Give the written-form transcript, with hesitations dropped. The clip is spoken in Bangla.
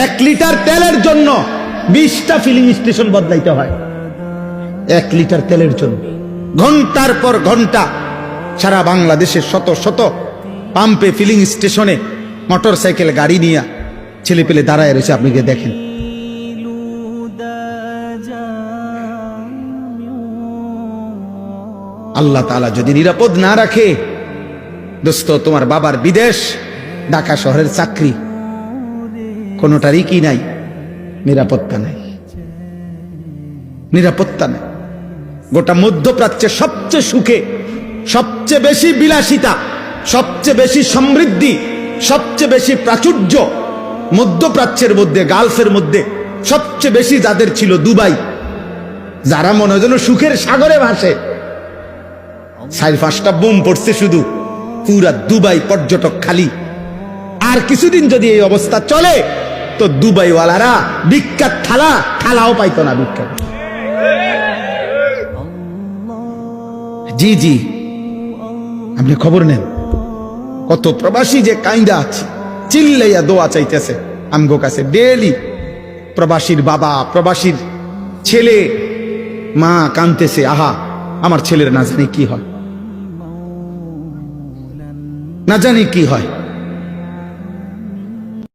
1 লিটার তেলের জন্য 20টা ফিলিং স্টেশন বদলাইতে হয়। 1 লিটার তেলের জন্য ঘন্টার পর ঘন্টা সারা বাংলাদেশের শত শত পাম্পে, ফিলিং স্টেশনে মোটর সাইকেল গাড়ি নিয়ে ছেলে পেলে দাঁড়ায় রয়েছে। আপনি গিয়ে দেখেন। আল্লাহ তাআলা যদি নিরাপদ না রাখে, দোস্ত, তোমার বাবার বিদেশ, ঢাকা শহরের চাকরি, কোনোটারই কি নাই, নিরাপত্তা নাই, নিরাপত্তা নাই। গোটা মধ্যপ্রাচ্যের সবচেয়ে সুখে, সবচেয়ে বেশি বিলাসিতা, সবচেয়ে বেশি সমৃদ্ধি, সবচেয়ে বেশি প্রাচুর্য মধ্যপ্রাচ্যের মধ্যে, গালফের মধ্যে সবচেয়ে বেশি যাদের ছিল দুবাই, যারা মনে হয় যেন সুখের সাগরে ভাসে। 4-5টা বোম পড়ছে শুধু, পুরা দুবাই পর্যটক খালি। আর কিছুদিন যদি এই অবস্থা চলে তো দুবাইওয়ালারা বিখ্যাত থালাও পাইতো না। বিখ্যাত, জি জি, আপনি খবর নেন কত প্রবাসী যে কাইন্দা আছে, চিল্লাইয়া দোয়া চাইতেছে আমগো কাছে ডেইলি। প্রবাসীর বাবা, প্রবাসীর ছেলে, মা কাঁদতেছে, আহা আমার ছেলের না জানি কি হয়, না জানি কি হয়।